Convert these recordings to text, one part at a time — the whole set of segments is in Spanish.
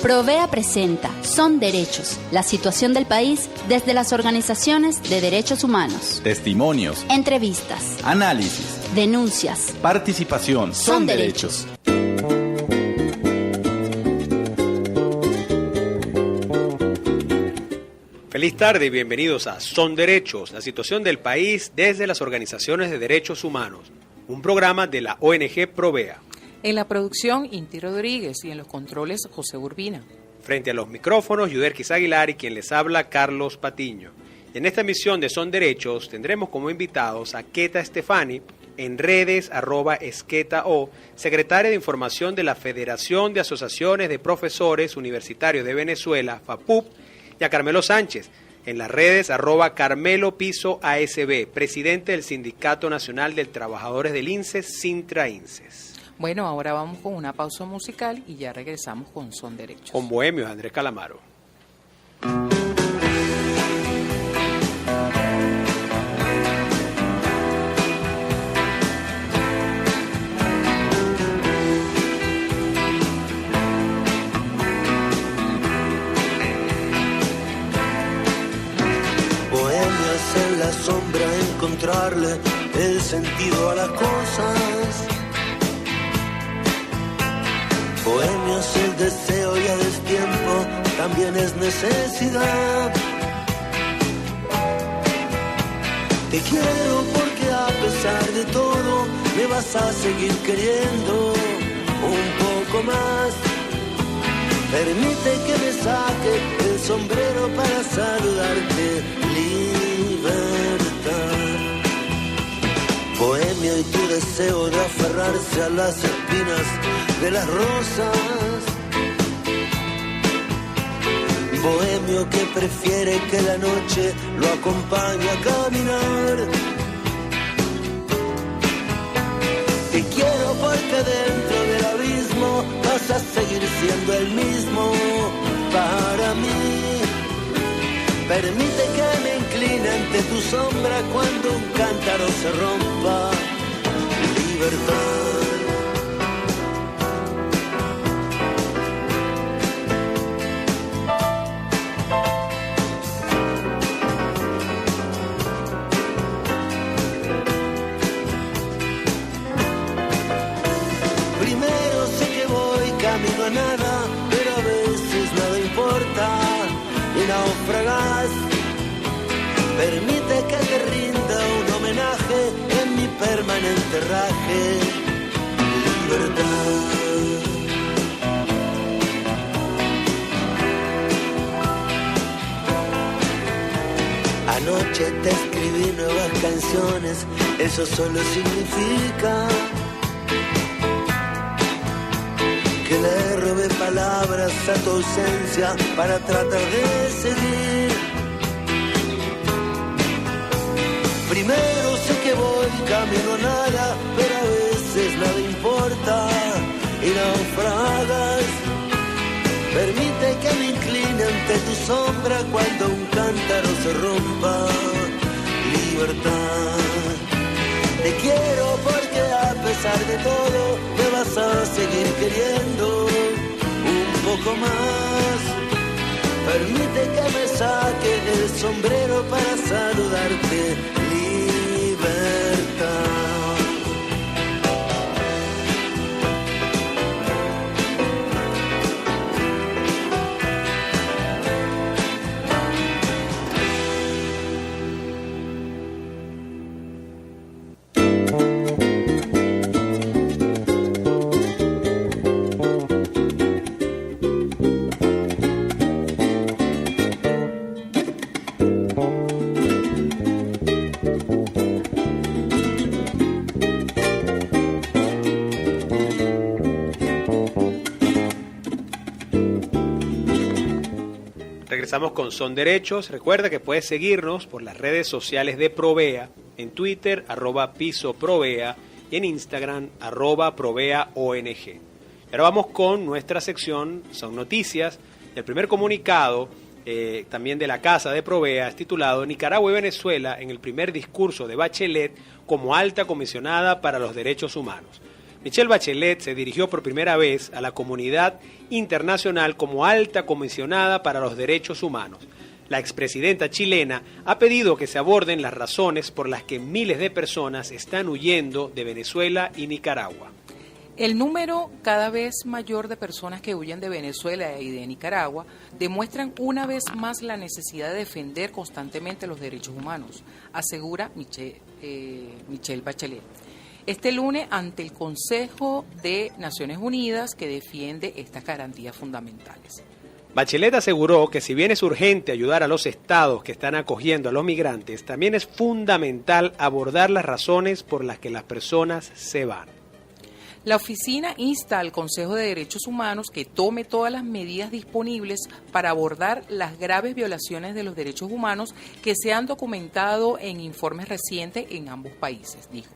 Provea presenta Son Derechos, la situación del país desde las organizaciones de derechos humanos. Testimonios, entrevistas, análisis, denuncias, participación. Son derechos. Feliz tarde y bienvenidos a Son Derechos, la situación del país desde las organizaciones de derechos humanos, un programa de la ONG Provea. En la producción, Inti Rodríguez, y en los controles, José Urbina. Frente a los micrófonos, Yuderquis Aguilar y quien les habla, Carlos Patiño. Y en esta emisión de Son Derechos tendremos como invitados a Keta Estefani, en redes @esquetao, secretaria de Información de la Federación de Asociaciones de Profesores Universitarios de Venezuela, FAPUP, y a Carmelo Sánchez, en las redes @Carmelo Piso ASB, presidente del Sindicato Nacional de Trabajadores del INSES, Sintra-INSES. Bueno, ahora vamos con una pausa musical y ya regresamos con Son Derechos. Con Bohemios, Andrés Calamaro. Bohemios en la sombra, encontrarle el sentido a las cosas. Bohemios, el deseo ya es tiempo, también es necesidad. Te quiero porque a pesar de todo me vas a seguir queriendo un poco más. Permite que me saque el sombrero para saludarte. Libertad. Bohemio y tu deseo de aferrarse a las espinas de las rosas. Bohemio que prefiere que la noche lo acompañe a caminar. Te quiero porque dentro del abismo vas a seguir siendo el mismo para mí. Permite que me incline ante tu sombra cuando un cántaro se rompa. Libertad. Primero sé que voy camino a nada, pero a veces nada importa. Y naufragas. Permite que te rinda un homenaje en mi permanente raje. Libertad. Anoche te escribí nuevas canciones, eso solo significa que le robé palabras a tu ausencia para tratar de seguir. Primero sé que voy camino a nada, pero a veces nada importa y naufragas. Permite que me incline ante tu sombra cuando un cántaro se rompa. Libertad. Te quiero porque a pesar de todo me vas a seguir queriendo un poco más. Permite que me saque el sombrero para saludarte. Libertad. Regresamos con Son Derechos. Recuerda que puedes seguirnos por las redes sociales de Provea, en Twitter, @pisoprovea, y en Instagram, @proveaong. Y ahora vamos con nuestra sección, son noticias. El primer comunicado, también de la Casa de Provea, es titulado Nicaragua y Venezuela en el primer discurso de Bachelet como alta comisionada para los derechos humanos. Michelle Bachelet se dirigió por primera vez a la comunidad internacional como alta comisionada para los derechos humanos. La expresidenta chilena ha pedido que se aborden las razones por las que miles de personas están huyendo de Venezuela y Nicaragua. El número cada vez mayor de personas que huyen de Venezuela y de Nicaragua demuestran una vez más la necesidad de defender constantemente los derechos humanos, asegura Michelle Bachelet. Este lunes ante el Consejo de Naciones Unidas que defiende estas garantías fundamentales. Bachelet aseguró que si bien es urgente ayudar a los estados que están acogiendo a los migrantes, también es fundamental abordar las razones por las que las personas se van. La oficina insta al Consejo de Derechos Humanos que tome todas las medidas disponibles para abordar las graves violaciones de los derechos humanos que se han documentado en informes recientes en ambos países, dijo.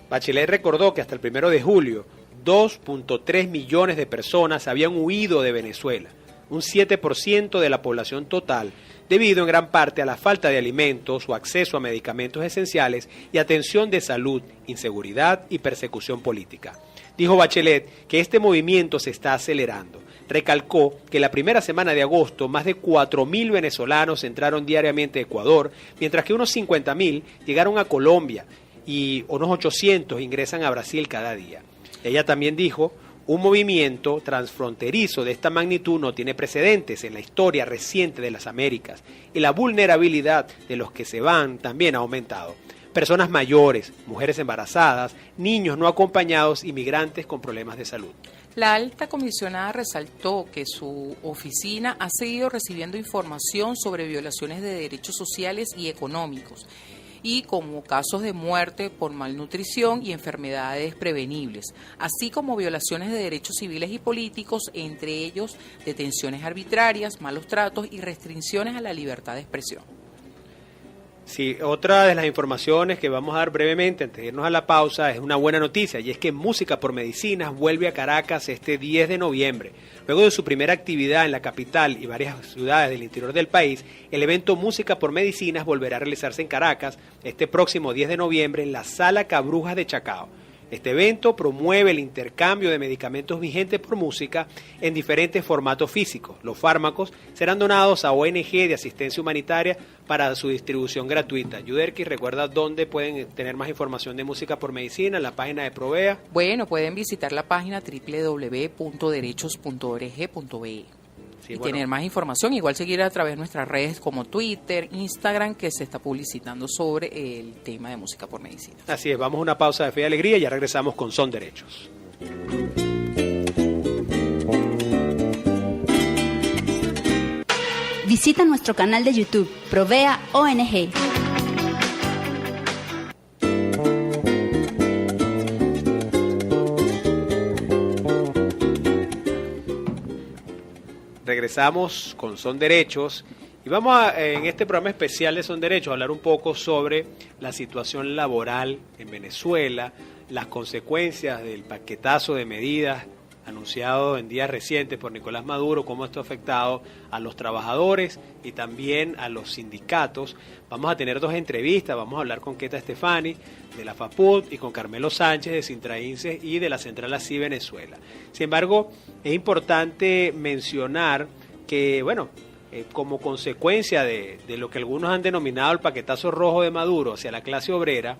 Bachelet recordó que hasta el 1 de julio, 2.3 millones de personas habían huido de Venezuela, un 7% de la población total, debido en gran parte a la falta de alimentos o acceso a medicamentos esenciales y atención de salud, inseguridad y persecución política. Dijo Bachelet que este movimiento se está acelerando. Recalcó que la primera semana de agosto más de 4.000 venezolanos entraron diariamente a Ecuador, mientras que unos 50.000 llegaron a Colombia y unos 800 ingresan a Brasil cada día. Ella también dijo: un movimiento transfronterizo de esta magnitud no tiene precedentes en la historia reciente de las Américas y la vulnerabilidad de los que se van también ha aumentado. Personas mayores, mujeres embarazadas, niños no acompañados y migrantes con problemas de salud. La alta comisionada resaltó que su oficina ha seguido recibiendo información sobre violaciones de derechos sociales y económicos, y como casos de muerte por malnutrición y enfermedades prevenibles, así como violaciones de derechos civiles y políticos, entre ellos detenciones arbitrarias, malos tratos y restricciones a la libertad de expresión. Sí, otra de las informaciones que vamos a dar brevemente antes de irnos a la pausa es una buena noticia, y es que Música por Medicinas vuelve a Caracas este 10 de noviembre. Luego de su primera actividad en la capital y varias ciudades del interior del país, el evento Música por Medicinas volverá a realizarse en Caracas este próximo 10 de noviembre en la Sala Cabrujas de Chacao. Este evento promueve el intercambio de medicamentos vigentes por música en diferentes formatos físicos. Los fármacos serán donados a ONG de asistencia humanitaria para su distribución gratuita. Yuderki, ¿recuerda dónde pueden tener más información de Música por Medicina? En la página de Provea. Bueno, pueden visitar la página www.derechos.org.be. Sí, y tener más información, igual seguir a través de nuestras redes como Twitter, Instagram, que se está publicitando sobre el tema de Música por Medicina. Así es, vamos a una pausa de fe y alegría y ya regresamos con Son Derechos. Visita nuestro canal de YouTube, Provea ONG. Regresamos con Son Derechos y vamos en este programa especial de Son Derechos a hablar un poco sobre la situación laboral en Venezuela, las consecuencias del paquetazo de medidas anunciado en días recientes por Nicolás Maduro, cómo esto ha afectado a los trabajadores y también a los sindicatos. Vamos a tener dos entrevistas, vamos a hablar con Keta Estefani de la FAPUD y con Carmelo Sánchez de Sintrainces y de la Central Así Venezuela. Sin embargo, es importante mencionar que, como consecuencia de lo que algunos han denominado el paquetazo rojo de Maduro hacia la clase obrera,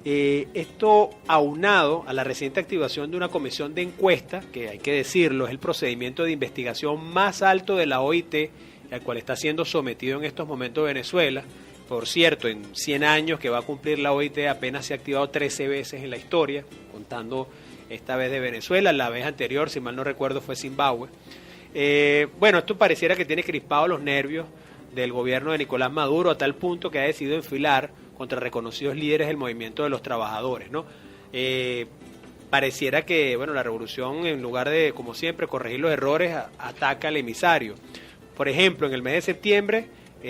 esto aunado a la reciente activación de una comisión de encuesta, que hay que decirlo, es el procedimiento de investigación más alto de la OIT, al cual está siendo sometido en estos momentos Venezuela. Por cierto, en 100 años que va a cumplir la OIT apenas se ha activado 13 veces en la historia, contando esta vez de Venezuela, la vez anterior, si mal no recuerdo, fue Zimbabue. Esto pareciera que tiene crispados los nervios del gobierno de Nicolás Maduro a tal punto que ha decidido enfilar contra reconocidos líderes del movimiento de los trabajadores, ¿no? Pareciera que, la revolución, en lugar de, como siempre, corregir los errores, ataca al emisario. Por ejemplo, en el mes de septiembre,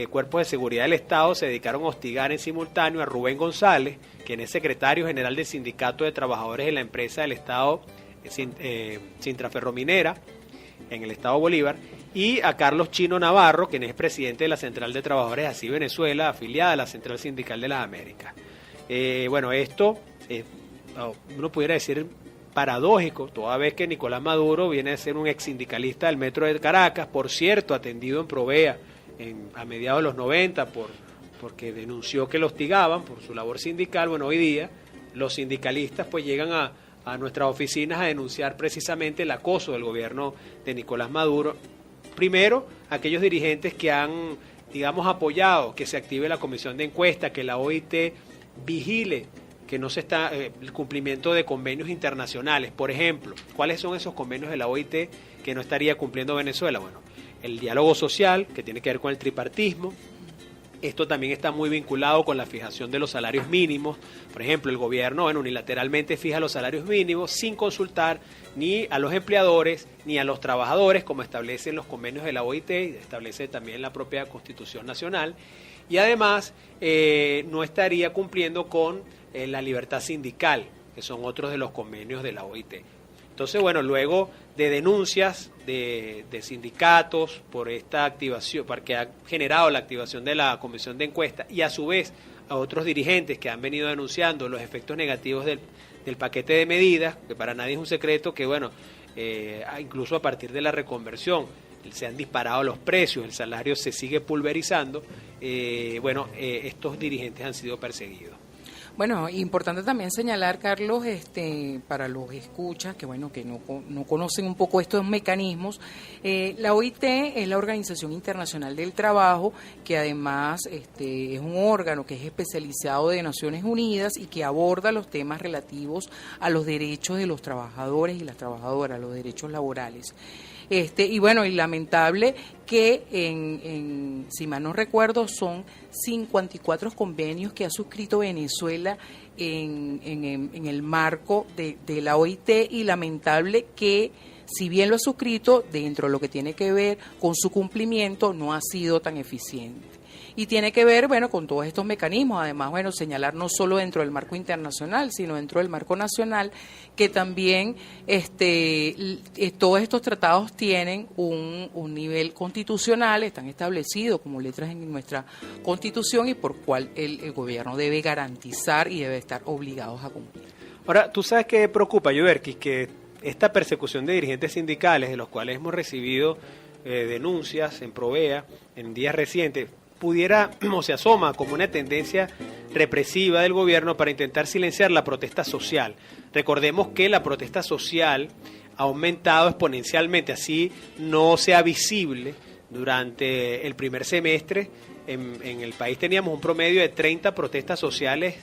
cuerpos de seguridad del Estado se dedicaron a hostigar en simultáneo a Rubén González, quien es secretario general del Sindicato de Trabajadores de la empresa del Estado Sintraferrominera, en el Estado Bolívar, y a Carlos Chino Navarro, quien es presidente de la Central de Trabajadores Así Venezuela, afiliada a la Central Sindical de las Américas. Esto, uno pudiera decir, paradójico, toda vez que Nicolás Maduro viene a ser un ex sindicalista del Metro de Caracas, por cierto, atendido en Provea a mediados de los 90 porque denunció que lo hostigaban por su labor sindical. Bueno, hoy día los sindicalistas pues llegan a nuestras oficinas a denunciar precisamente el acoso del gobierno de Nicolás Maduro. Primero, aquellos dirigentes que han, digamos, apoyado que se active la comisión de encuesta, que la OIT vigile que no se está el cumplimiento de convenios internacionales. Por ejemplo, ¿cuáles son esos convenios de la OIT que no estaría cumpliendo Venezuela? Bueno, el diálogo social, que tiene que ver con el tripartismo. Esto también está muy vinculado con la fijación de los salarios mínimos. Por ejemplo, el gobierno unilateralmente fija los salarios mínimos sin consultar ni a los empleadores ni a los trabajadores, como establecen los convenios de la OIT y establece también la propia Constitución Nacional. Y además no estaría cumpliendo con la libertad sindical, que son otros de los convenios de la OIT. Entonces, bueno, luego de denuncias de sindicatos por esta activación, porque ha generado la activación de la comisión de encuesta, y a su vez a otros dirigentes que han venido denunciando los efectos negativos del paquete de medidas, que para nadie es un secreto que, bueno, incluso a partir de la reconversión se han disparado los precios, el salario se sigue pulverizando, estos dirigentes han sido perseguidos. Bueno, importante también señalar, Carlos, para los escuchas, que bueno, que no conocen un poco estos mecanismos, la OIT es la Organización Internacional del Trabajo, que además es un órgano que es especializado de Naciones Unidas y que aborda los temas relativos a los derechos de los trabajadores y las trabajadoras, los derechos laborales. Y bueno, y lamentable que si mal no recuerdo, son 54 convenios que ha suscrito Venezuela en el marco de la OIT, y lamentable que, si bien lo ha suscrito, dentro de lo que tiene que ver con su cumplimiento, no ha sido tan eficiente. Y tiene que ver, bueno, con todos estos mecanismos. Además, bueno, señalar no solo dentro del marco internacional, sino dentro del marco nacional, que también todos estos tratados tienen un nivel constitucional, están establecidos como letras en nuestra Constitución, y por cual el gobierno debe garantizar y debe estar obligados a cumplir. Ahora, tú sabes que preocupa, Yuberkis, que esta persecución de dirigentes sindicales, de los cuales hemos recibido denuncias en Provea en días recientes, pudiera o se asoma como una tendencia represiva del gobierno para intentar silenciar la protesta social. Recordemos que la protesta social ha aumentado exponencialmente, así no sea visible. Durante el primer semestre en el país teníamos un promedio de 30 protestas sociales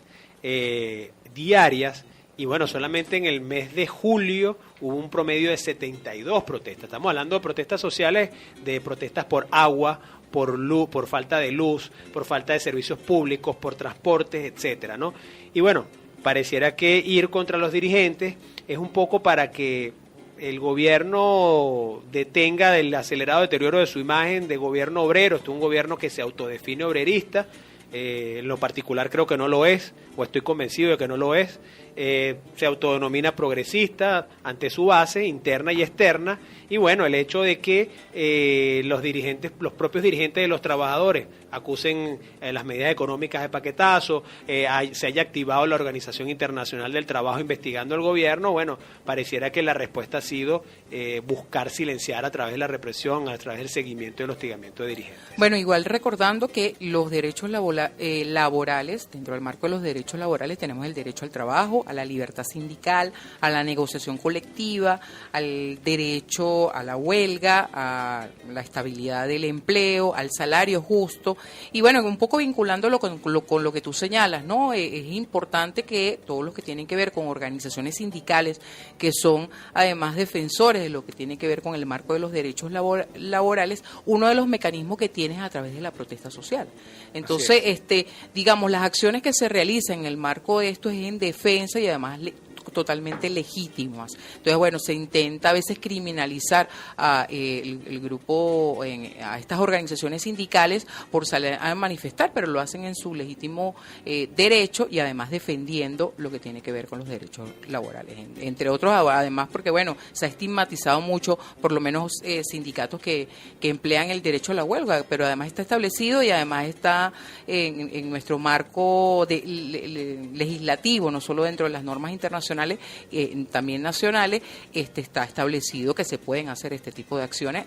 diarias, y bueno, solamente en el mes de julio hubo un promedio de 72 protestas. Estamos hablando de protestas sociales, de protestas por agua, por luz, por falta de luz, por falta de servicios públicos, por transportes, etcétera, ¿no? Y bueno, pareciera que ir contra los dirigentes es un poco para que el gobierno detenga el acelerado deterioro de su imagen de gobierno obrero. Este es un gobierno que se autodefine obrerista, en lo particular creo que no lo es, o estoy convencido de que no lo es. Se autodenomina progresista ante su base interna y externa, y bueno, el hecho de que los propios dirigentes de los trabajadores acusen las medidas económicas de paquetazo, se haya activado la Organización Internacional del Trabajo investigando al gobierno, bueno, pareciera que la respuesta ha sido buscar silenciar a través de la represión, a través del seguimiento y el hostigamiento de dirigentes. Bueno, igual recordando que los derechos laborales, dentro del marco de los derechos laborales tenemos el derecho al trabajo, a la libertad sindical, a la negociación colectiva, al derecho a la huelga, a la estabilidad del empleo, al salario justo. Y bueno, un poco vinculándolo con lo que tú señalas, ¿no? Es importante que todos los que tienen que ver con organizaciones sindicales, que son además defensores de lo que tiene que ver con el marco de los derechos laborales, uno de los mecanismos que tienes a través de la protesta social. Entonces, digamos, las acciones que se realizan en el marco de esto es en defensa y además totalmente legítimas. Entonces, bueno, se intenta a veces criminalizar a el grupo, a estas organizaciones sindicales por salir a manifestar, pero lo hacen en su legítimo derecho y además defendiendo lo que tiene que ver con los derechos laborales, entre otros, además porque, bueno, se ha estigmatizado mucho, por lo menos sindicatos que emplean el derecho a la huelga, pero además está establecido y además está en nuestro marco legislativo, no solo dentro de las normas internacionales, internacionales, también nacionales, está establecido que se pueden hacer este tipo de acciones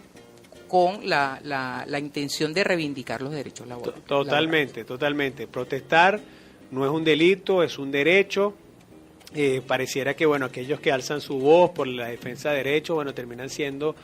con la intención de reivindicar los derechos laborales. Totalmente. Protestar no es un delito, es un derecho. Pareciera que aquellos que alzan su voz por la defensa de derechos, terminan siendo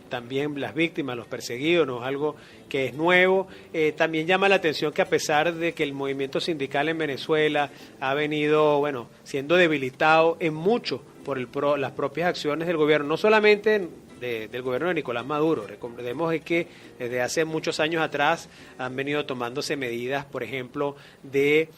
también las víctimas, los perseguidos, no es algo que es nuevo. También llama la atención que a pesar de que el movimiento sindical en Venezuela ha venido siendo debilitado en mucho por las propias acciones del gobierno, no solamente del gobierno de Nicolás Maduro. Recordemos que desde hace muchos años atrás han venido tomándose medidas, por ejemplo, de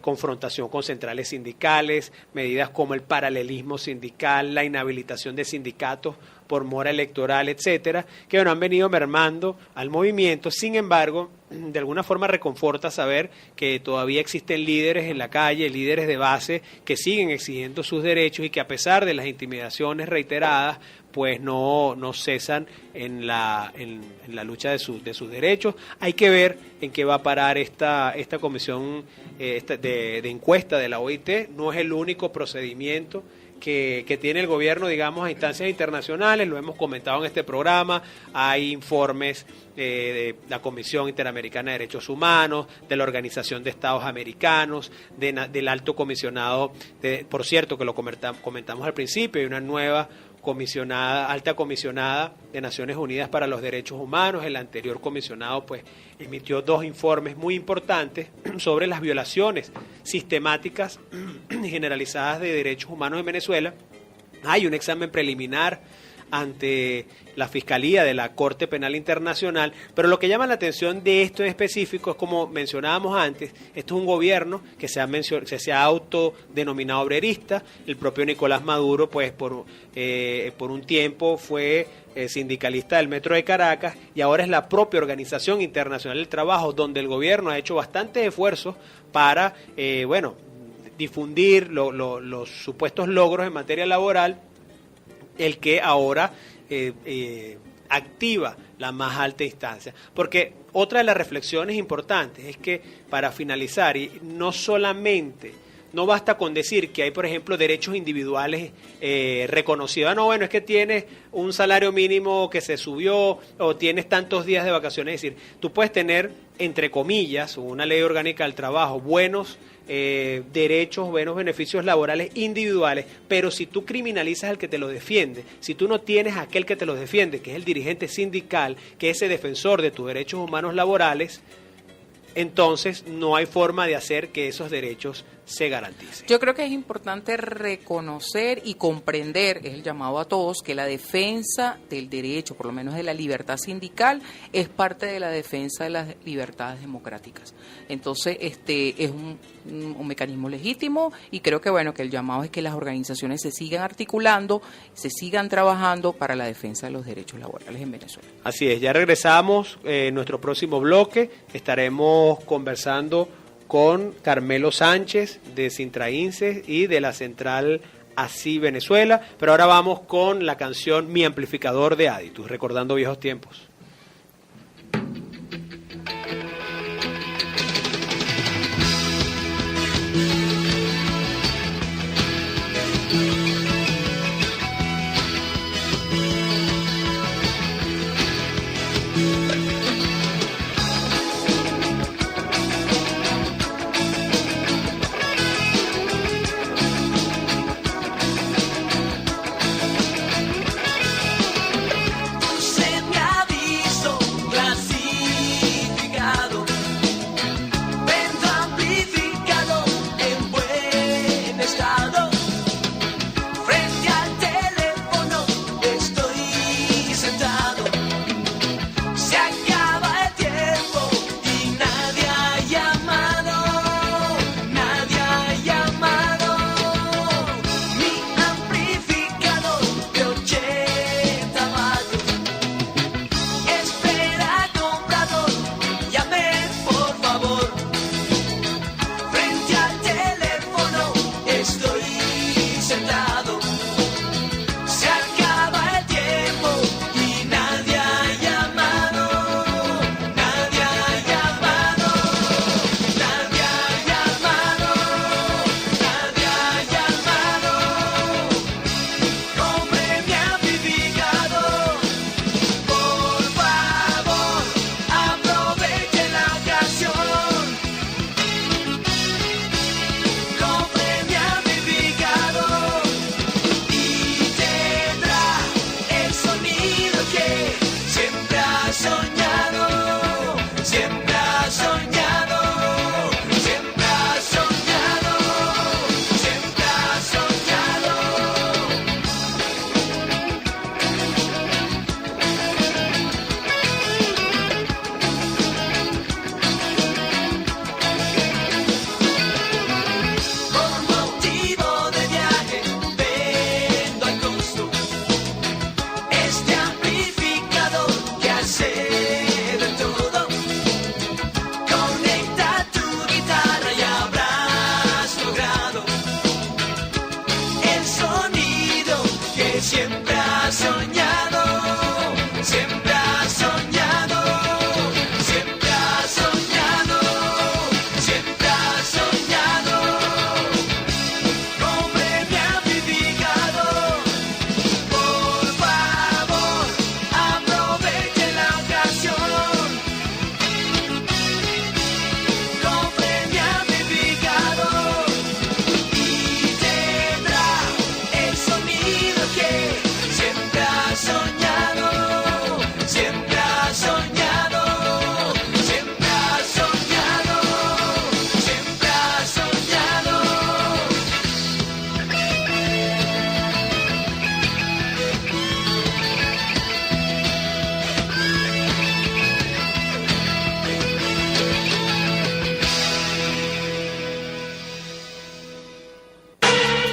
confrontación con centrales sindicales, medidas como el paralelismo sindical, la inhabilitación de sindicatos por mora electoral, etcétera, que han venido mermando al movimiento. Sin embargo, de alguna forma reconforta saber que todavía existen líderes en la calle, líderes de base, que siguen exigiendo sus derechos y que a pesar de las intimidaciones reiteradas, pues no cesan en la lucha de sus derechos. Hay que ver en qué va a parar esta comisión de encuesta de la OIT. No es el único procedimiento que tiene el gobierno, digamos, a instancias internacionales. Lo hemos comentado en este programa. Hay informes de la Comisión Interamericana de Derechos Humanos, de la Organización de Estados Americanos, del Alto Comisionado, por cierto, que lo comentamos al principio, hay una nueva alta comisionada de Naciones Unidas para los Derechos Humanos. El anterior comisionado emitió 2 informes muy importantes sobre las violaciones sistemáticas y generalizadas de derechos humanos en Venezuela. Hay un examen preliminar ante la Fiscalía de la Corte Penal Internacional, pero lo que llama la atención de esto en específico es, como mencionábamos antes, esto es un gobierno que se ha autodenominado obrerista. El propio Nicolás Maduro, por un tiempo fue sindicalista del Metro de Caracas, y ahora es la propia Organización Internacional del Trabajo, donde el gobierno ha hecho bastantes esfuerzos para difundir los supuestos logros en materia laboral, el que ahora activa la más alta instancia. Porque otra de las reflexiones importantes es que, para finalizar, y no basta con decir que hay, por ejemplo, derechos individuales reconocidos. Es que tienes un salario mínimo que se subió o tienes tantos días de vacaciones. Es decir, tú puedes tener, entre comillas, una ley orgánica del trabajo, buenos derechos, buenos beneficios laborales individuales, pero si tú criminalizas al que te los defiende, si tú no tienes a aquel que te los defiende, que es el dirigente sindical, que es ese defensor de tus derechos humanos laborales, entonces no hay forma de hacer que esos derechos se garanticen. Yo creo que es importante reconocer y comprender, es el llamado a todos, que la defensa del derecho, por lo menos de la libertad sindical, es parte de la defensa de las libertades democráticas. Entonces, es un mecanismo legítimo, y creo que que el llamado es que las organizaciones se sigan articulando, se sigan trabajando para la defensa de los derechos laborales en Venezuela. Así es, ya regresamos. En nuestro próximo bloque estaremos conversando con Carmelo Sánchez de Sintraínces y de la central Así Venezuela, pero ahora vamos con la canción Mi Amplificador de Aditus, recordando viejos tiempos. Se me ha has soñado, siempre has soñado, siempre has soñado, siempre has soñado. Hombre, me ha vivificado. Por favor, aproveche la ocasión. Hombre, me ha vivificado. Y tendrá el sonido que siempre ha soñado, siempre ha soñado, siempre ha soñado, siempre ha soñado.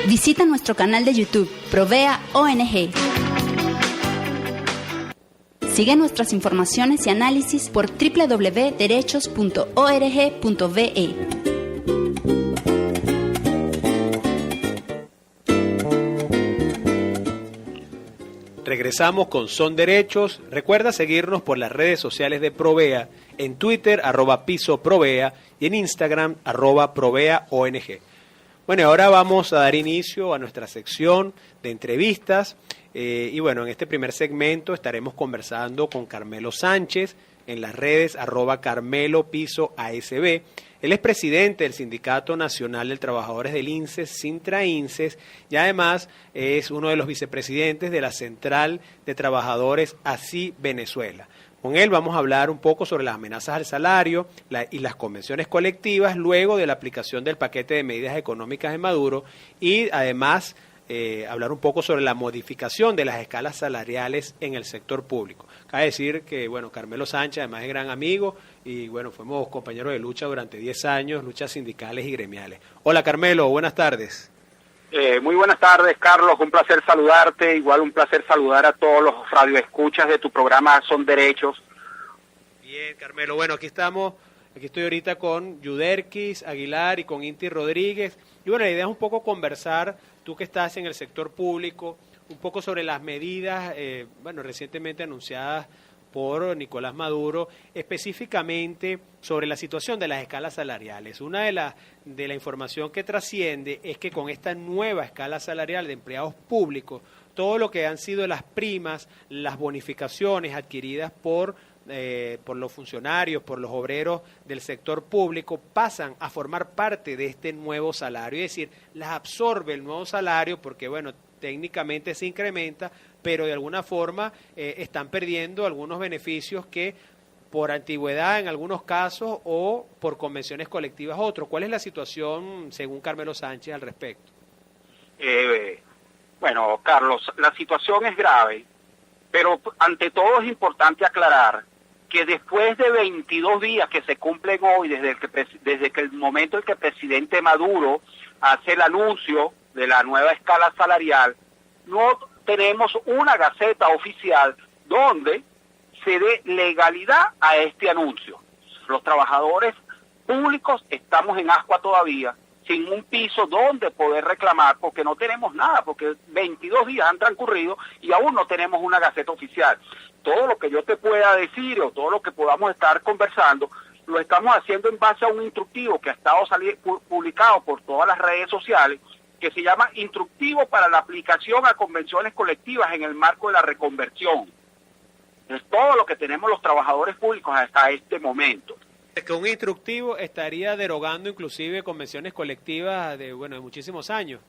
Visita nuestro canal de YouTube, Provea ONG. Sigue nuestras informaciones y análisis por www.derechos.org.be. Regresamos con Son Derechos. Recuerda seguirnos por las redes sociales de Provea, en Twitter, @pisoprovea, y en Instagram, @proveaong. Bueno, ahora vamos a dar inicio a nuestra sección de entrevistas. Y bueno, en este primer segmento estaremos conversando con Carmelo Sánchez en las redes @CarmeloPisoASB. Él es presidente del Sindicato Nacional de Trabajadores del INSES, Sintra-INSES, y además es uno de los vicepresidentes de la Central de Trabajadores ASI Venezuela. Con él vamos a hablar un poco sobre las amenazas al salario y las convenciones colectivas luego de la aplicación del paquete de medidas económicas de Maduro, y además hablar un poco sobre la modificación de las escalas salariales en el sector público. Cabe decir que, bueno, Carmelo Sánchez además es gran amigo y, bueno, fuimos compañeros de lucha durante 10 años, luchas sindicales y gremiales. Hola, Carmelo, buenas tardes. Muy buenas tardes, Carlos, un placer saludarte, igual un placer saludar a todos los radioescuchas de tu programa Son Derechos. Bien, Carmelo, bueno, aquí estoy ahorita con Yuderquis Aguilar y con Inti Rodríguez, y bueno, la idea es un poco conversar, tú que estás en el sector público, un poco sobre las medidas, recientemente anunciadas por Nicolás Maduro, específicamente sobre la situación de las escalas salariales. Una de la información que trasciende es que con esta nueva escala salarial de empleados públicos, todo lo que han sido las primas, las bonificaciones adquiridas por los funcionarios, por los obreros del sector público, pasan a formar parte de este nuevo salario, es decir, las absorbe el nuevo salario porque, bueno, técnicamente se incrementa, pero de alguna forma están perdiendo algunos beneficios que por antigüedad en algunos casos o por convenciones colectivas otros. ¿Cuál es la situación según Carmelo Sánchez al respecto? Bueno, Carlos, la situación es grave, pero ante todo es importante aclarar que después de 22 días que se cumplen hoy, desde que el momento en que el presidente Maduro hace el anuncio de la nueva escala salarial, no tenemos una gaceta oficial donde se dé legalidad a este anuncio. Los trabajadores públicos estamos en ascua todavía, sin un piso donde poder reclamar, porque no tenemos nada, porque 22 días han transcurrido y aún no tenemos una gaceta oficial. Todo lo que yo te pueda decir o todo lo que podamos estar conversando, lo estamos haciendo en base a un instructivo que ha estado publicado por todas las redes sociales, que se llama Instructivo para la aplicación a convenciones colectivas en el marco de la reconversión. Es todo lo que tenemos los trabajadores públicos hasta este momento. Que un instructivo estaría derogando inclusive convenciones colectivas de muchísimos años.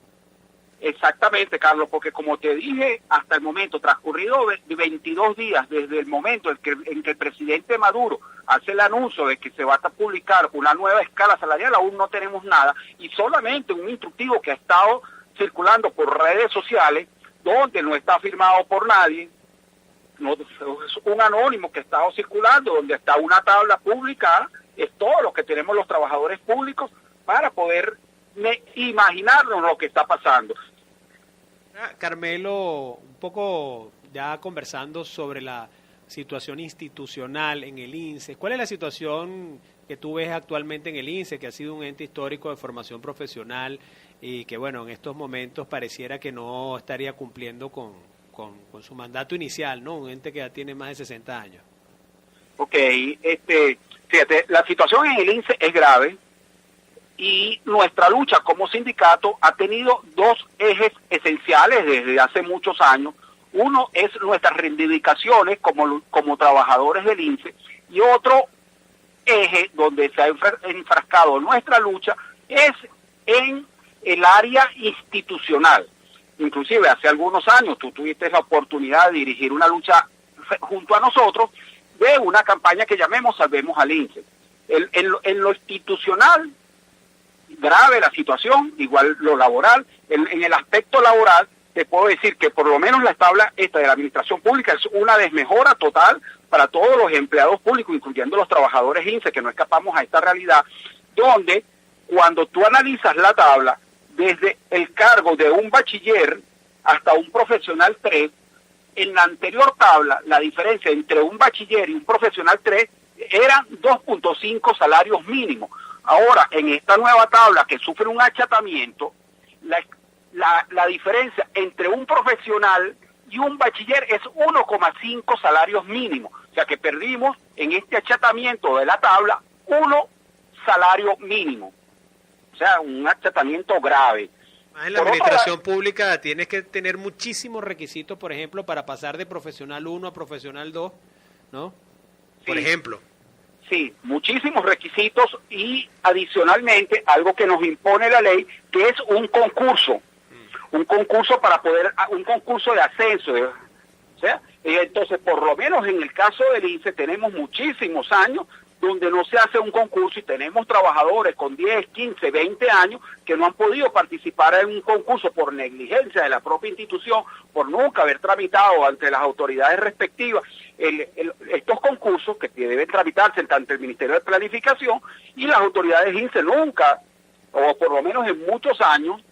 Exactamente, Carlos, porque como te dije, hasta el momento, transcurrido 22 días desde el momento en que el presidente Maduro hace el anuncio de que se va a publicar una nueva escala salarial, aún no tenemos nada, y solamente un instructivo que ha estado circulando por redes sociales, donde no está firmado por nadie, no, es un anónimo que ha estado circulando, donde está una tabla publicada, es todo lo que tenemos los trabajadores públicos para poder imaginarnos lo que está pasando. Carmelo, un poco ya conversando sobre la situación institucional en el INSES, ¿cuál es la situación que tú ves actualmente en el INSES, que ha sido un ente histórico de formación profesional y que, bueno, en estos momentos pareciera que no estaría cumpliendo con con su mandato inicial, ¿no? Un ente que ya tiene más de 60 años. Ok, fíjate, la situación en el INSE es grave y nuestra lucha como sindicato ha tenido dos ejes esenciales desde hace muchos años. Uno es nuestras reivindicaciones como trabajadores del INSE, y otro eje donde se ha enfrascado nuestra lucha es en el área institucional. Inclusive hace algunos años tú tuviste la oportunidad de dirigir una lucha junto a nosotros de una campaña que llamemos Salvemos al INSE. En lo institucional, grave la situación, igual lo laboral. En el aspecto laboral, te puedo decir que por lo menos la tabla esta de la administración pública es una desmejora total para todos los empleados públicos, incluyendo los trabajadores INSE, que no escapamos a esta realidad, donde cuando tú analizas la tabla, desde el cargo de un bachiller hasta un profesional 3, en la anterior tabla, la diferencia entre un bachiller y un profesional 3 eran 2.5 salarios mínimos. Ahora, en esta nueva tabla que sufre un achatamiento, la diferencia entre un profesional y un bachiller es 1,5 salarios mínimos. O sea que perdimos en este achatamiento de la tabla 1 salario mínimo. O sea, un achatamiento grave. En la administración pública tienes que tener muchísimos requisitos, por ejemplo, para pasar de profesional 1 a profesional 2, ¿no? Por ejemplo. Sí, muchísimos requisitos y adicionalmente algo que nos impone la ley, que es un concurso. Un concurso para poder, un concurso de ascenso. O sea, entonces, por lo menos en el caso del INSE tenemos muchísimos años donde no se hace un concurso y tenemos trabajadores con 10, 15, 20 años que no han podido participar en un concurso por negligencia de la propia institución, por nunca haber tramitado ante las autoridades respectivas estos concursos que deben tramitarse ante el Ministerio de Planificación, y las autoridades INSE nunca, o por lo menos en muchos años,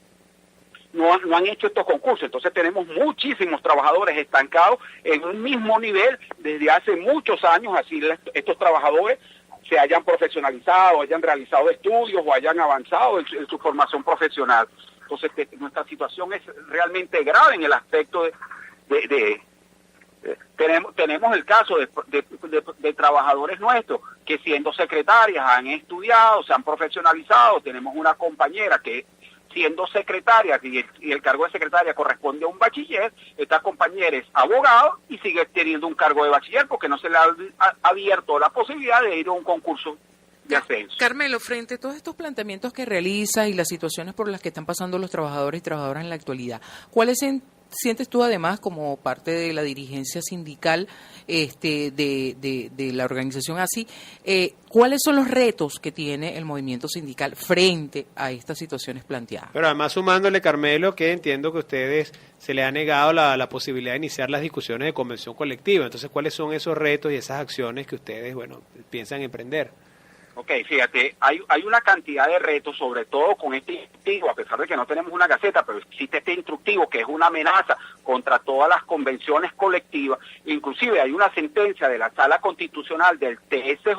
no han hecho estos concursos. Entonces tenemos muchísimos trabajadores estancados en un mismo nivel desde hace muchos años, así estos trabajadores se hayan profesionalizado, hayan realizado estudios o hayan avanzado en su formación profesional. Entonces nuestra situación es realmente grave en el aspecto tenemos el caso de trabajadores nuestros que siendo secretarias han estudiado, se han profesionalizado. Tenemos una compañera que siendo secretaria, y el cargo de secretaria corresponde a un bachiller, esta compañera es abogado y sigue teniendo un cargo de bachiller porque no se le ha abierto la posibilidad de ir a un concurso de ascenso. Carmelo, frente a todos estos planteamientos que realiza y las situaciones por las que están pasando los trabajadores y trabajadoras en la actualidad, ¿cuáles sientes tú además como parte de la dirigencia sindical de la organización ASI, cuáles son los retos que tiene el movimiento sindical frente a estas situaciones planteadas? Pero además sumándole, Carmelo, que entiendo que a ustedes se le ha negado la posibilidad de iniciar las discusiones de convención colectiva. Entonces, ¿cuáles son esos retos y esas acciones que ustedes, piensan emprender? Ok, fíjate, hay una cantidad de retos, sobre todo con este instructivo, a pesar de que no tenemos una gaceta, pero existe este instructivo que es una amenaza contra todas las convenciones colectivas. Inclusive hay una sentencia de la Sala Constitucional del TSJ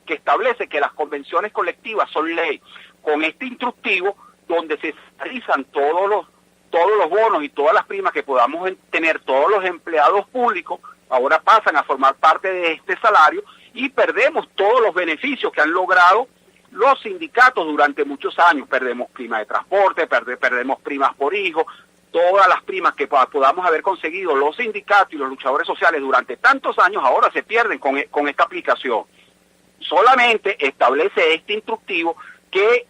que establece que las convenciones colectivas son ley. Con este instructivo, donde se realizan todos los bonos y todas las primas que podamos tener todos los empleados públicos, ahora pasan a formar parte de este salario, y perdemos todos los beneficios que han logrado los sindicatos durante muchos años. Perdemos prima de transporte, perdemos primas por hijo, todas las primas que podamos haber conseguido los sindicatos y los luchadores sociales durante tantos años ahora se pierden con esta aplicación. Solamente establece este instructivo que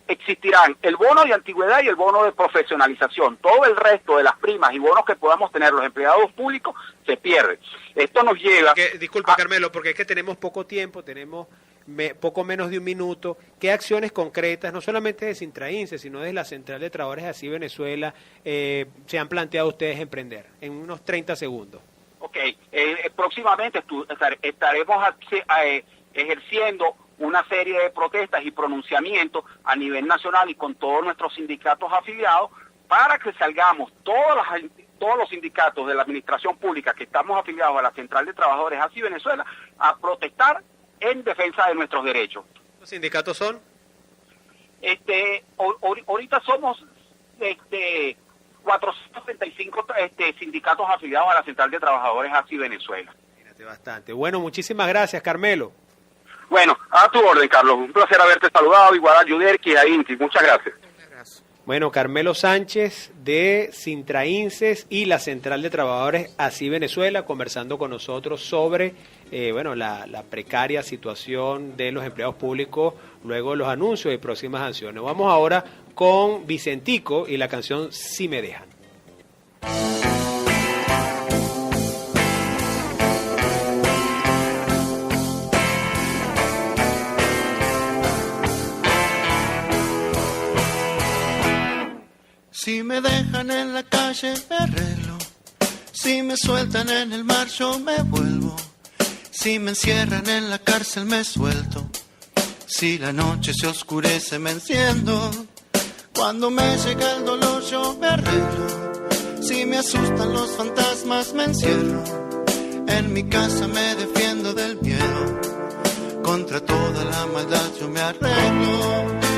existirán el bono de antigüedad y el bono de profesionalización. Todo el resto de las primas y bonos que podamos tener los empleados públicos se pierde. Esto nos lleva... Disculpa, Carmelo, porque es que tenemos poco tiempo, tenemos poco menos de un minuto. ¿Qué acciones concretas, no solamente de Sintrainse, sino de la Central de Trabajadores ASI Venezuela, se han planteado ustedes emprender? En unos 30 segundos. Ok, próximamente estaremos ejerciendo una serie de protestas y pronunciamientos a nivel nacional y con todos nuestros sindicatos afiliados para que salgamos todos los sindicatos de la administración pública que estamos afiliados a la Central de Trabajadores ASI Venezuela a protestar en defensa de nuestros derechos. ¿Los sindicatos son? Ahorita somos 435 sindicatos afiliados a la Central de Trabajadores ASI Venezuela. Fíjate bastante. Bueno, muchísimas gracias, Carmelo. Bueno, a tu orden, Carlos. Un placer haberte saludado, igual a Yuderki y a Inti. Muchas gracias. Bueno, Carmelo Sánchez de Sintrainces y la Central de Trabajadores ASI Venezuela, conversando con nosotros sobre la precaria situación de los empleados públicos luego de los anuncios y próximas acciones. Vamos ahora con Vicentico y la canción Si Me Dejan. Si me dejan en la calle me arreglo, si me sueltan en el mar yo me vuelvo, si me encierran en la cárcel me suelto, si la noche se oscurece me enciendo, cuando me llega el dolor yo me arreglo, si me asustan los fantasmas me encierro, en mi casa me defiendo del miedo, contra toda la maldad yo me arreglo.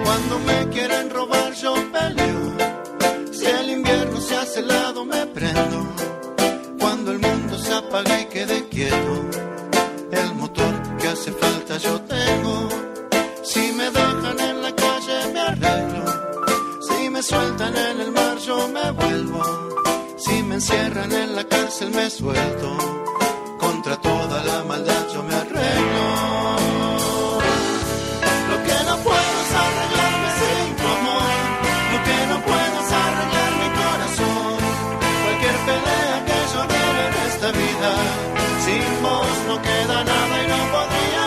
Cuando me quieren robar yo peleo, si el invierno se hace helado me prendo, cuando el mundo se apaga y quede quieto, el motor que hace falta yo tengo, si me dejan en la calle me arreglo, si me sueltan en el mar yo me vuelvo, si me encierran en la cárcel me suelto, contra toda la maldad yo me arreglo. Lo que no puedo es arreglarme sin tu amor, lo que no puedo es arreglar mi corazón, cualquier pelea que yo diera en esta vida, sin vos no queda nada y no podría.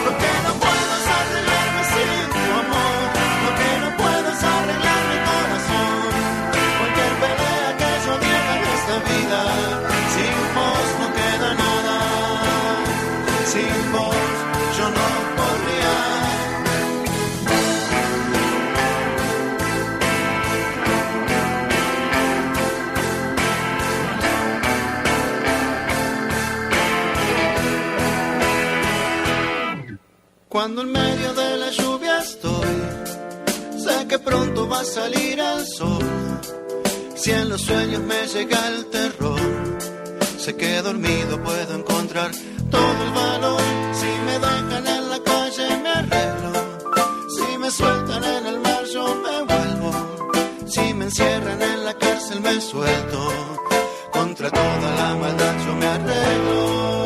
Lo que no puedo es arreglarme sin tu amor, lo que no puedo es arreglar mi corazón, cualquier pelea que yo diera en esta vida, sin vos no queda nada, sin vos yo no podría. Cuando en medio de la lluvia estoy, sé que pronto va a salir el sol. Si en los sueños me llega el terror, sé que dormido puedo encontrar todo el valor. Si me dejan en la calle me arreglo, si me sueltan en el mar yo me vuelvo, si me encierran en la cárcel me suelto, contra toda la maldad yo me arreglo.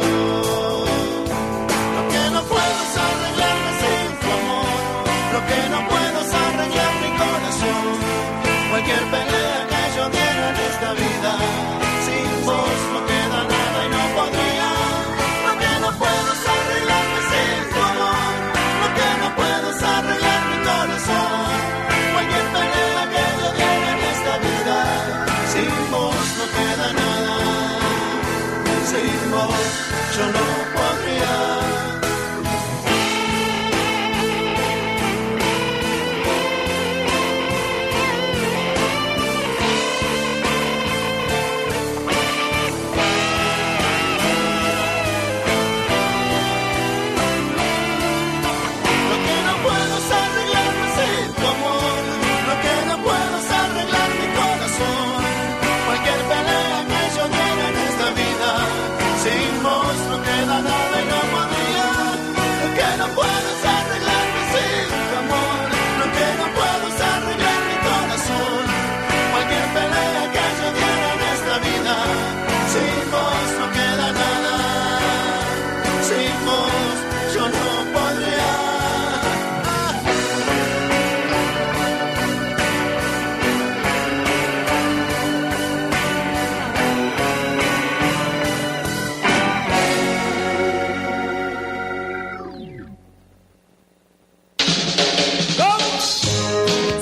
Lo que no puedo es arreglarme sin tu amor, lo que no puedo es arreglar mi corazón, cualquier pelea que yo diera en esta vida, sin vos no queda nada y no podría. Lo que no puedo es arreglarme sin tu amor, lo que no puedo es arreglar mi corazón, cualquier pelea que yo diera en esta vida, sin vos no queda nada, sin vos yo no podría.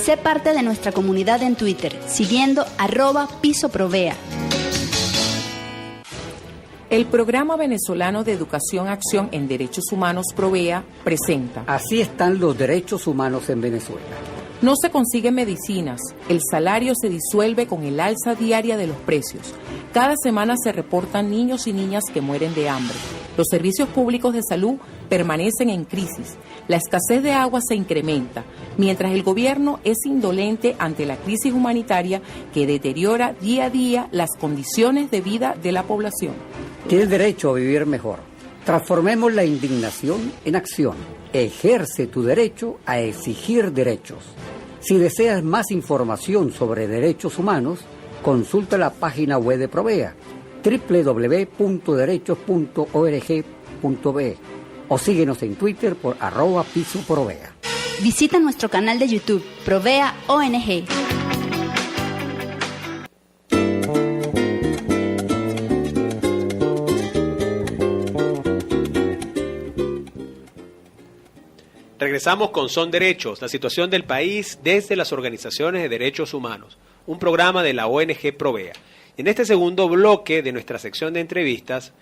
Sé parte de nuestra comunidad en Twitter, siguiendo @pisoprovea. El Programa Venezolano de Educación Acción en Derechos Humanos Provea presenta Así están los derechos humanos en Venezuela. No se consiguen medicinas, el salario se disuelve con el alza diaria de los precios. Cada semana se reportan niños y niñas que mueren de hambre. Los servicios públicos de salud permanecen en crisis. La escasez de agua se incrementa, mientras el gobierno es indolente ante la crisis humanitaria que deteriora día a día las condiciones de vida de la población. Tienes derecho a vivir mejor. Transformemos la indignación en acción. Ejerce tu derecho a exigir derechos. Si deseas más información sobre derechos humanos, consulta la página web de Provea, www.derechos.org.be, o síguenos en Twitter por @pisoprovea. Visita nuestro canal de YouTube, Provea ONG. Regresamos con Son Derechos, la situación del país desde las organizaciones de derechos humanos, un programa de la ONG Provea. En este segundo bloque de nuestra sección de entrevistas,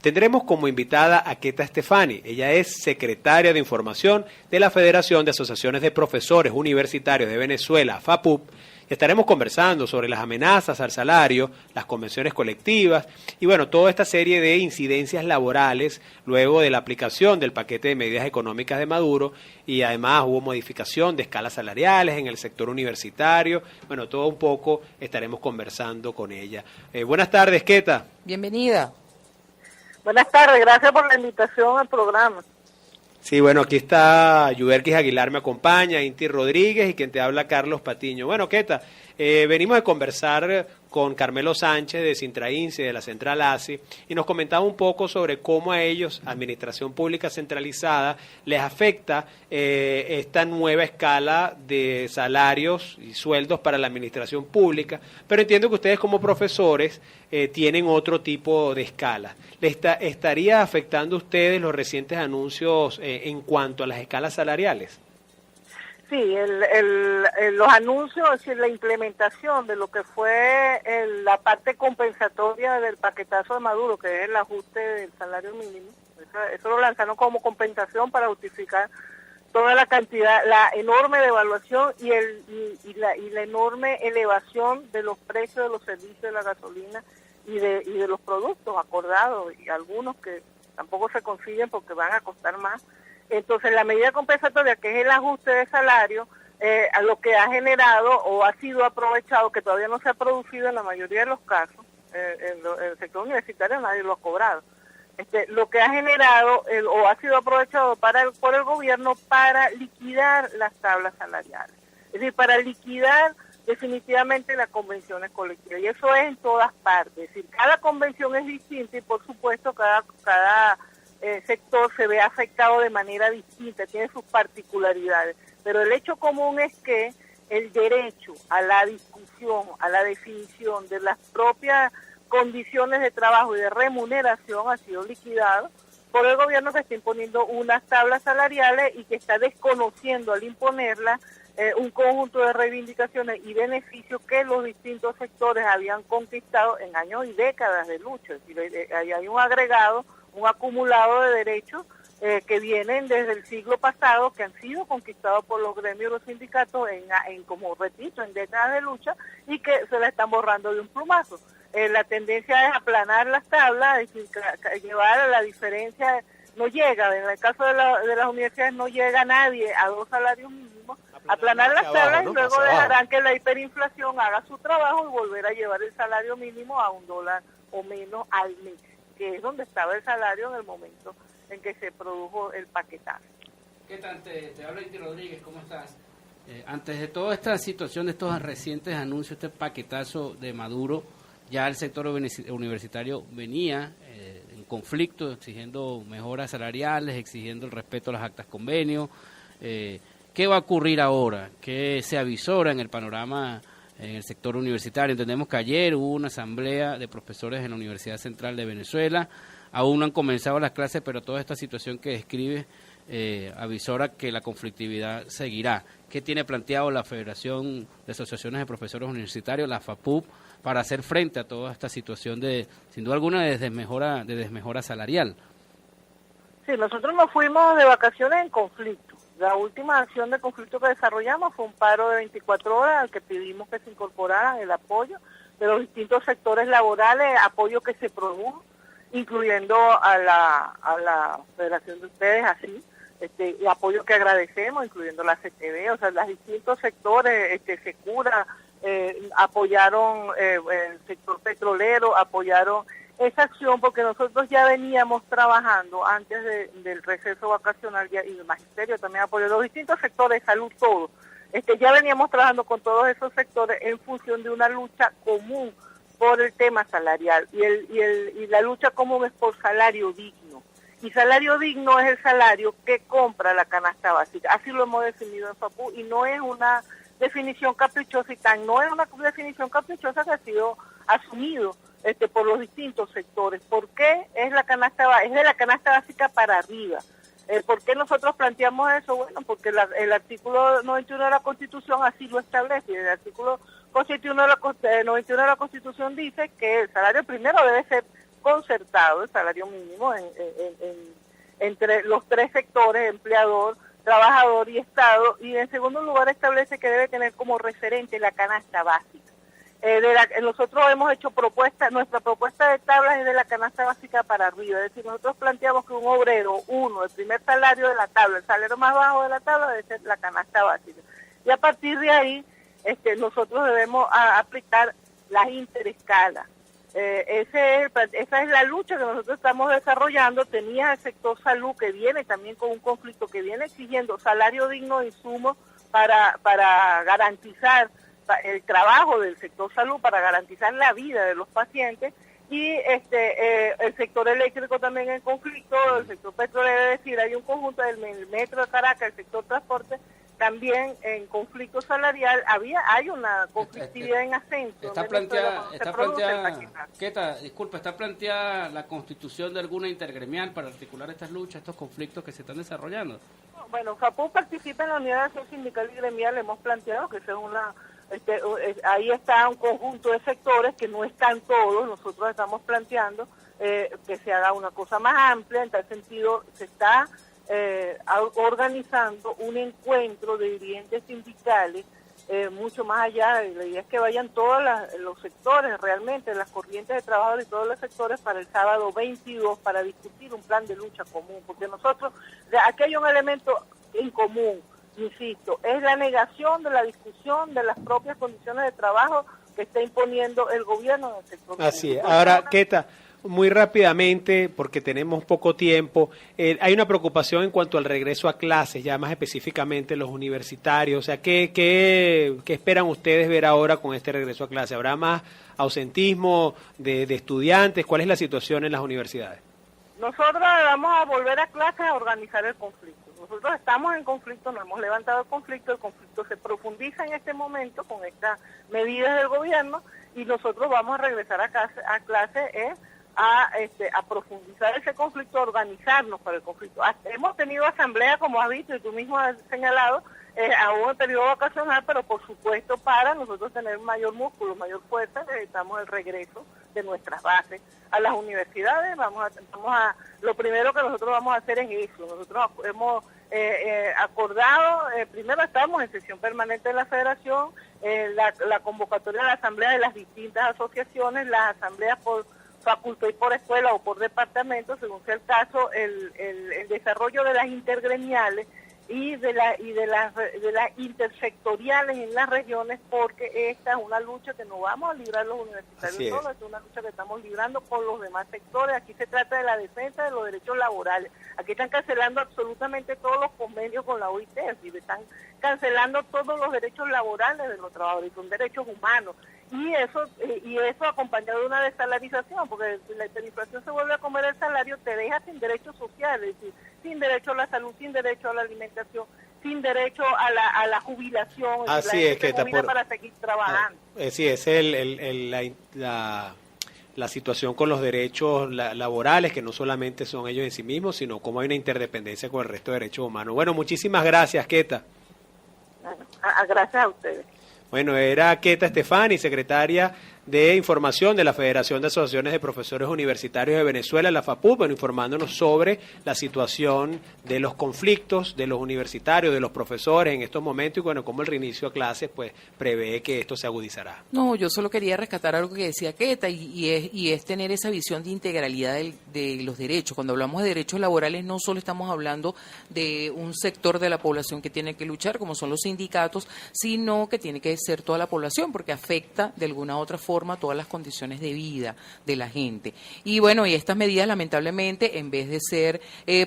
tendremos como invitada a Keta Stefani. Ella es secretaria de Información de la Federación de Asociaciones de Profesores Universitarios de Venezuela, FAPUP, y estaremos conversando sobre las amenazas al salario, las convenciones colectivas y bueno, toda esta serie de incidencias laborales luego de la aplicación del paquete de medidas económicas de Maduro, y además hubo modificación de escalas salariales en el sector universitario. Bueno, todo un poco estaremos conversando con ella. Buenas tardes, Keta. Bienvenida. Buenas tardes, gracias por la invitación al programa. Sí, bueno, aquí está Yuberquis Aguilar, me acompaña, Inti Rodríguez y quien te habla, Carlos Patiño. Bueno, Keta, venimos de conversar con Carmelo Sánchez de Sintraince, de la Central ASI, y nos comentaba un poco sobre cómo a ellos, Administración Pública Centralizada, les afecta esta nueva escala de salarios y sueldos para la administración pública, pero entiendo que ustedes como profesores tienen otro tipo de escala. ¿Les estaría afectando a ustedes los recientes anuncios en cuanto a las escalas salariales? Sí, los anuncios, es decir, la implementación de lo que fue la parte compensatoria del paquetazo de Maduro, que es el ajuste del salario mínimo, eso lo lanzaron como compensación para justificar toda la cantidad, la enorme devaluación y la enorme elevación de los precios de los servicios de la gasolina y de los productos acordados, y algunos que tampoco se consiguen porque van a costar más. Entonces, la medida compensatoria, que es el ajuste de salario, a lo que ha generado o ha sido aprovechado, que todavía no se ha producido en la mayoría de los casos, en el sector universitario nadie lo ha cobrado, lo que ha generado o ha sido aprovechado por el gobierno para liquidar las tablas salariales, es decir, para liquidar definitivamente las convenciones colectivas, y eso es en todas partes, es decir, cada convención es distinta y por supuesto cada sector se ve afectado de manera distinta, tiene sus particularidades, pero el hecho común es que el derecho a la discusión, a la definición de las propias condiciones de trabajo y de remuneración ha sido liquidado por el gobierno, que está imponiendo unas tablas salariales y que está desconociendo al imponerlas un conjunto de reivindicaciones y beneficios que los distintos sectores habían conquistado en años y décadas de lucha. Es decir, hay un agregado, un acumulado de derechos que vienen desde el siglo pasado, que han sido conquistados por los gremios y los sindicatos como repito, en décadas de lucha, y que se la están borrando de un plumazo. La tendencia es aplanar las tablas, es decir, llevar a la diferencia, no llega, en el caso de las universidades no llega nadie a 2 salarios mínimos, aplanar las tablas, ¿no? Y luego dejarán que la hiperinflación haga su trabajo y volver a llevar el salario mínimo a $1 o menos al mes, que es donde estaba el salario en el momento en que se produjo el paquetazo. ¿Qué tal? Te habla Inti Rodríguez, ¿cómo estás? Antes de toda esta situación, de estos recientes anuncios, este paquetazo de Maduro, ya el sector universitario venía en conflicto, exigiendo mejoras salariales, exigiendo el respeto a las actas convenio. ¿Qué va a ocurrir ahora? ¿Qué se avisora en el panorama en el sector universitario? Entendemos que ayer hubo una asamblea de profesores en la Universidad Central de Venezuela, aún no han comenzado las clases, pero toda esta situación que describe avisora que la conflictividad seguirá. ¿Qué tiene planteado la Federación de Asociaciones de Profesores Universitarios, la FAPUP, para hacer frente a toda esta situación sin duda alguna, de desmejora salarial? Sí, nosotros nos fuimos de vacaciones en conflicto. La última acción de conflicto que desarrollamos fue un paro de 24 horas al que pedimos que se incorporara el apoyo de los distintos sectores laborales, apoyo que se produjo, incluyendo a la federación de ustedes, así, y apoyo que agradecemos, incluyendo la CTV, o sea, los distintos sectores, Secura, apoyaron el sector petrolero, apoyaron esa acción porque nosotros ya veníamos trabajando antes del receso vacacional y el magisterio también apoyó los distintos sectores, salud, todo. Ya veníamos trabajando con todos esos sectores en función de una lucha común por el tema salarial y la lucha común es por salario digno. Y salario digno es el salario que compra la canasta básica. Así lo hemos definido en FAPU y no es una definición caprichosa no es una definición caprichosa que ha sido asumido por los distintos sectores. ¿Por qué es de la canasta básica para arriba? ¿Por qué nosotros planteamos eso? Bueno, porque el artículo 91 de la Constitución así lo establece. El artículo 91 de la Constitución dice que el salario primero debe ser concertado, el salario mínimo entre los tres sectores, empleador, trabajador y Estado, y en segundo lugar establece que debe tener como referente la canasta básica. Nosotros hemos hecho nuestra propuesta de tablas es de la canasta básica para arriba, es decir, nosotros planteamos que un obrero, el primer salario de la tabla, el salario más bajo de la tabla debe ser la canasta básica. Y a partir de ahí, nosotros debemos aplicar las interescalas. Esa es la lucha que nosotros estamos desarrollando. Tenía el sector salud que viene también con un conflicto que viene exigiendo salario digno de insumos para garantizar el trabajo del sector salud, para garantizar la vida de los pacientes, y el sector eléctrico también en conflicto, el sector petrolero, es decir, hay un conjunto del metro de Caracas, el sector transporte, también en conflicto salarial, hay una conflictividad en ascenso. Está planteada la constitución de alguna intergremial para articular estas luchas, estos conflictos que se están desarrollando. Bueno, FAPU participa en la unidad de acción sindical y gremial, hemos planteado que esa es ahí está un conjunto de sectores que no están todos, nosotros estamos planteando que se haga una cosa más amplia, en tal sentido se está organizando un encuentro de dirigentes sindicales mucho más allá, la idea es que vayan todos los sectores realmente, las corrientes de trabajadores y todos los sectores para el sábado 22 para discutir un plan de lucha común, porque nosotros, aquí hay un elemento en común, insisto, es la negación de la discusión de las propias condiciones de trabajo que está imponiendo el gobierno en el sector. Así es. Ahora, Keta, muy rápidamente, porque tenemos poco tiempo, hay una preocupación en cuanto al regreso a clases, ya más específicamente los universitarios. O sea, ¿qué esperan ustedes ver ahora con este regreso a clases? ¿Habrá más ausentismo de estudiantes? ¿Cuál es la situación en las universidades? Nosotros vamos a volver a clases a organizar el conflicto. Nosotros estamos en conflicto, no hemos levantado el conflicto se profundiza en este momento con estas medidas del gobierno y nosotros vamos a regresar a clase a profundizar ese conflicto, a organizarnos para el conflicto. Hemos tenido asamblea, como has visto y tú mismo has señalado, aún en periodo vacacional, pero por supuesto para nosotros tener mayor músculo, mayor fuerza, necesitamos el regreso de nuestras bases a las universidades. Lo primero que nosotros vamos a hacer es eso. Nosotros hemos acordado, primero estamos en sesión permanente de la federación, la convocatoria de la asamblea de las distintas asociaciones, las asambleas por facultad y por escuela o por departamento, según sea el caso, el desarrollo de las intergremiales y de las intersectoriales en las regiones, porque esta es una lucha que no vamos a librar los universitarios solos, es una lucha que estamos librando con los demás sectores. Aquí se trata de la defensa de los derechos laborales. Aquí están cancelando absolutamente todos los convenios con la OIT, es decir, están cancelando todos los derechos laborales de los trabajadores, son derechos humanos. Y eso acompañado de una desalarización, porque si la hiperinflación se vuelve a comer el salario, te deja sin derechos sociales, es decir, sin derecho a la salud, sin derecho a la alimentación, sin derecho a la jubilación. Así es, que para seguir trabajando. Sí, es la situación con los derechos laborales, que no solamente son ellos en sí mismos, sino como hay una interdependencia con el resto de derechos humanos. Bueno, muchísimas gracias, Keta. Bueno, gracias a ustedes. Bueno, era Keta Stefani, secretaria de información de la Federación de Asociaciones de Profesores Universitarios de Venezuela, la FAPUV, bueno, informándonos sobre la situación de los conflictos de los universitarios, de los profesores en estos momentos y bueno, cómo el reinicio a clases pues prevé que esto se agudizará. No, yo solo quería rescatar algo que decía Queta y es tener esa visión de integralidad de los derechos. Cuando hablamos de derechos laborales no solo estamos hablando de un sector de la población que tiene que luchar, como son los sindicatos, sino que tiene que ser toda la población porque afecta de alguna u otra forma todas las condiciones de vida de la gente. Y bueno, y estas medidas lamentablemente, en vez de ser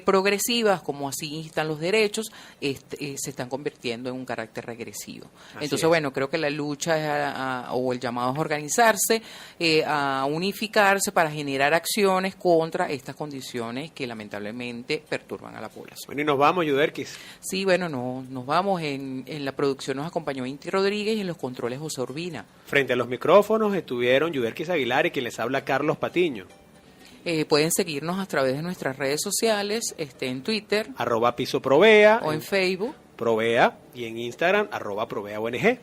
progresivas, como así están los derechos, se están convirtiendo en un carácter regresivo. Entonces, bueno, creo que la lucha o el llamado es organizarse, a unificarse para generar acciones contra estas condiciones que lamentablemente perturban a la población. Bueno, y nos vamos, Yuderquis. Sí, bueno, nos vamos. En la producción nos acompañó Inti Rodríguez y en los controles José Urbina. Frente a los micrófonos estuvieron Yuderquis Aguilar y quien les habla Carlos Patiño. Pueden seguirnos a través de nuestras redes sociales, en Twitter, @pisoprovea, o en Facebook, Provea, y en Instagram, @ProveaONG.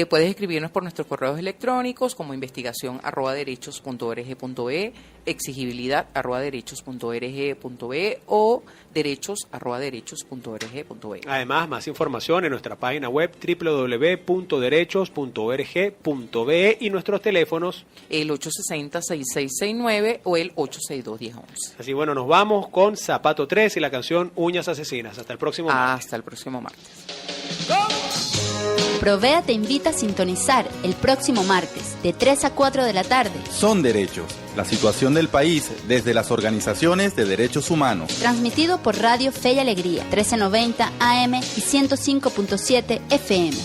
Puedes escribirnos por nuestros correos electrónicos como investigación@derechos.org.be, exigibilidad@derechos.org.be o derechos@derechos.org.be. Además, más información en nuestra página web www.derechos.org.be y nuestros teléfonos el 860-6669 o el 862-1011. Así bueno, nos vamos con Zapato 3 y la canción Uñas Asesinas. Hasta el próximo martes. Hasta el próximo martes. Provea te invita a sintonizar el próximo martes de 3 a 4 de la tarde. Son derechos. La situación del país desde las organizaciones de derechos humanos. Transmitido por Radio Fe y Alegría, 1390 AM y 105.7 FM.